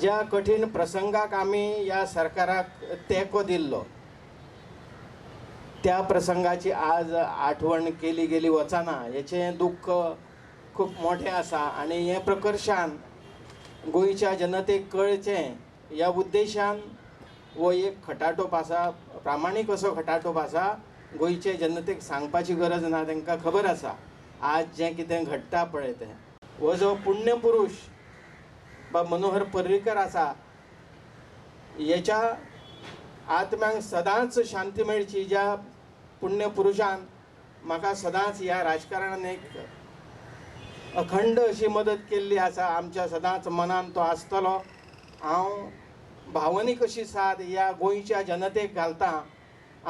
ज्या कठीण प्रसंगाक आमी ह्या सरकाराक तेंको दिल्लो त्या प्रसंगाची आज आठवण केली गेली वचना हेचें दुख्ख खूब मोठें आसा आनी हें प्रकर्शान गोंयच्या जनतेक कळचें ह्या उद्देशान हो एक खटाटोप आसा, प्रामाणीक असो खटाटोप आसा. गोंयचे जनतेक सांगपाची गरज ना, तांकां खबर आसा आज जें कितें घडटा पळय तें. हो जो पुण्यपुरुश बा मनोहर पर्रीकर आसा हेच्या आत्म्यांक सदांच शांती मेळची. ज्या पुण्यपुरुशान म्हाका सदांच ह्या राजकारणान एक अखंड अशी मदत केल्ली आसा, आमच्या सदांच मनान तो आसतलो. हांव भावनीक अशी साथ ह्या गोंयच्या जनतेक घालतां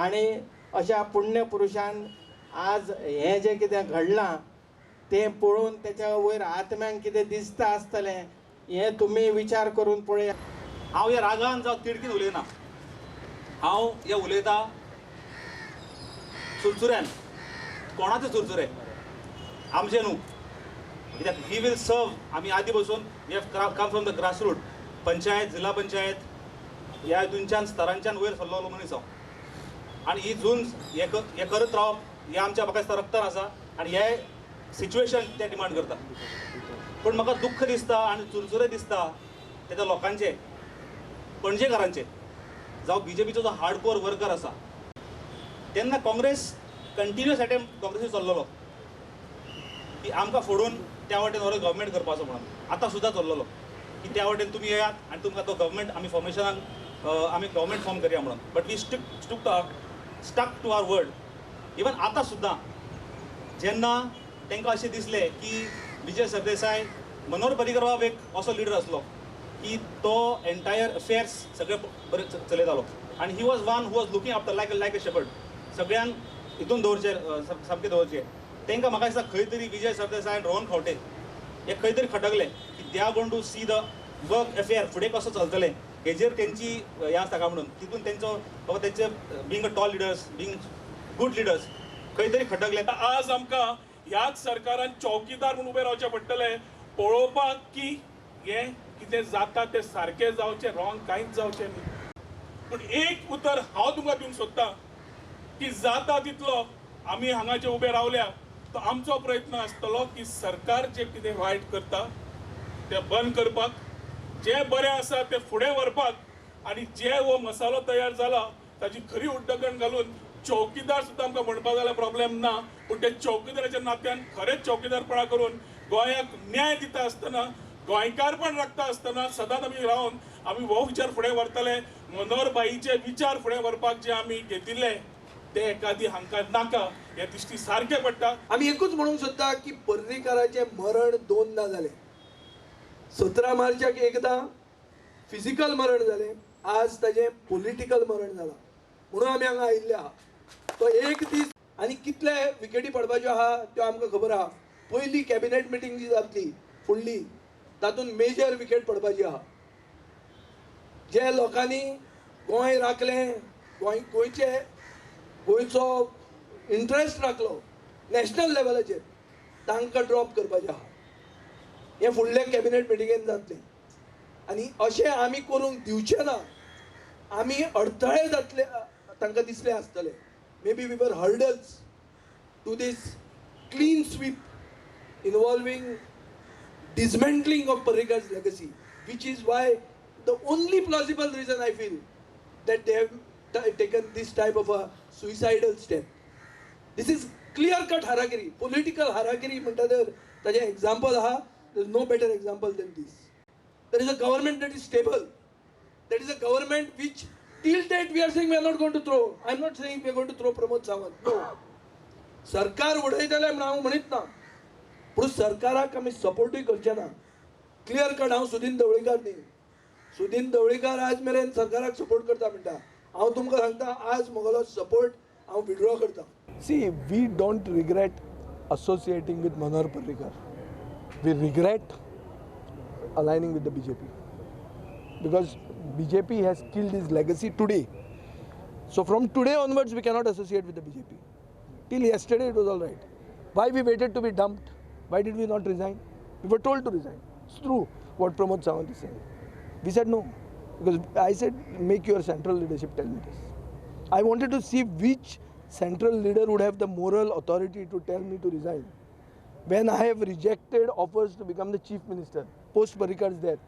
आनी अशा पुण्यपुरुशान आज हें जें कितें घडलां तें पळोवन तेच्या वयर आत्म्यांक कितें दिसता आसतलें हें तुमी विचार करून पळया. हांव ह्या रागान जावं तिडकीन उलयना, हांव हें उलयतां सुरसुऱ्यान. कोणाचे सुरसुरे आमचे न्हू, कित्याक ही वील सर्व. आमी आदी बसून we have come from the grassroot, panchayat, जिल्हा पंचायत ह्या हितूनच्यान स्तरांच्यान वयर सरलेलो मनीस हांव. आनी ही झूंज हे करत रावप हें आमच्या म्हाका दिसता रक्तान आसा आनी हे सिच्युएशन तें डिमांड करता. पूण म्हाका दुख्ख दिसता आनी चुरचुरे दिसता तेच्या लोकांचे, पणजेकारांचे, जावं बीजेपीचो जो हार्डकोर वर्कर आसा. तेन्ना काँग्रेस कंटिन्युअस अटेम्प्ट काँग्रेसी चल्लेलो की आमकां फोडून त्या वाटेन व्हरून गव्हर्मेंट करपाचो म्हणून. आतां सुद्दां चल्लेलो की त्या वाटेन तुमी येयात आनी तुमकां तो गव्हर्मेंट आमी फॉर्मेशनाक आमी गव्हर्मेंट फॉर्म करया म्हणून. But we stuck to our word. Even आतां सुद्दां जेन्ना तांकां अशें दिसलें की विजय सरदेसाय, मनोहर पर्रीकर बाब एक असो लिडर आसलो की तो एंटायर अफेर्स सगळे बरें चलयतालो आनी he was one who was looking after like a shepherd. सगळ्यांक हितून दवरचे, सामकें दवरचें. तांकां म्हाका दिसता खंय तरी विजय सरदेसाय आनी रोहन खंवटे हे खंय तरी खटकले की they are going to see the work affair फुडें कसो चलतलें हेजेर तेंची हें आसता काय म्हणून. तितून तेंचो बाबा तेंचे being a tall leaders, being good leaders खंय तरी खटकले. आज आमकां ह्याच सरकारान चौकीदार म्हणून उबे रावचें पडटलें, पळोवपाक की हें कितें जाता तें सारकें जावचें, रॉंग कांयच जावचें न्ही. पूण एक उतर हांव तुमकां दिवंक सोदतां की जाता तितलो आमी हांगाचे उबे रावल्या तो आमचो प्रयत्न आसतलो की सरकार जें कितें वायट करता तें बंद करपाक, जें बरें आसा तें फुडें व्हरपाक आनी जे हो मसालो तयार जाला ताची खरी उड्डकण घालून चौकीदार सुद्दां आमकां म्हणपाक जाल्यार प्रॉब्लेम ना. पूण ते चौकीदाराच्या नात्यान खरेंच चौकीदारपणा करून गोंयाक न्याय दिता आसतना, गोंयकारपण राखता आसतना सदांच आमी रावन आमी हो विचार फुडें व्हरतले. मनोहर भाईचे विचार फुडें व्हरपाक जे आमी घेतिल्ले ते एकादी हांकां नाका हें दिश्टी सारकें पडटा. आमी एकूच म्हणूंक सोदता की पर्रीकाराचें मरण दोनदा जालें. 17 मार्चाक एकदां फिजिकल मरण जालें, आज ताजें पॉलिटिकल मरण जालां. म्हणून आमी हांगा आयिल्ले आहा. तो एक दीस आनी कितले विकेटी पडपाच्यो आहा त्यो आमकां खबर आहा. पयली कॅबिनेट मिटींग जी जातली फुडली तातूंत मेजर विकेट पडपाची आहा. जे लोकांनी गोंय राखलें, गोंयचो इंट्रस्ट राखलो नॅशनल लेवलाचेर, तांकां ड्रॉप करपाचें आहा. हें फुडले कॅबिनेट मिटिंगेन जातलें आनी अशें आमी करूंक दिवचें ना. आमी अडथळे जातले तांकां दिसले आसतले. Maybe we were hurdles to this clean sweep involving dismantling of Parrikar's legacy, which is why the only plausible reason I feel that they have taken this type of a suicidal step. This is clear-cut harakiri, political harakiri. Taje example aha, there is no better example than this. There is a government that is stable. That is a government which till date we are saying we are not going to throw. I am not saying we are going to throw Pramod Sawant. No. सरकार उडयतले म्हण हांव म्हणीत ना, पूण सरकाराक आमी सपोर्टूय करचे ना. क्लियर कट हांव सुदीन ढवळीकार न्ही. सुदीन ढवळीकार आज मेरेन सरकाराक सपोर्ट करता म्हणटा. हांव तुमकां सांगता आज म्हगेलो सपोर्ट हांव विड्रॉ करता. See, we don't regret associating with Manohar Parrikar. We regret aligning with the BJP because BJP has killed his legacy today. So from today onwards we cannot associate with the BJP. Till yesterday it was all right. Why we waited to be dumped? Why did we not resign? We were told to resign. It's true what Pramod Sawant is saying. We said no, because I said, make your central leadership tell me this. I wanted to see which central leader would have the moral authority to tell me to resign. When I have rejected offers to become the chief minister, post Parikar's death,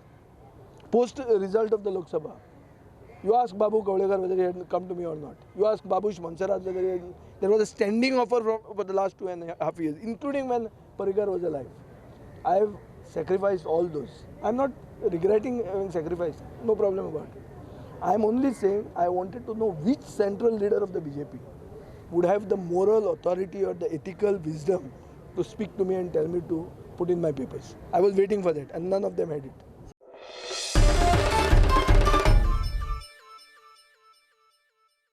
post result of the Lok Sabha. You ask Babu Kavlekar whether he had come to me or not. You ask Babush Mansarat whether there was a standing offer for the last 2.5 years, including when Parikar was alive. I have sacrificed all those. I am not regretting having sacrificed. No problem about it. I am only saying I wanted to know which central leader of the BJP would have the moral authority or the ethical wisdom to speak to me and tell me to put in my papers. I was waiting for that, and none of them had it.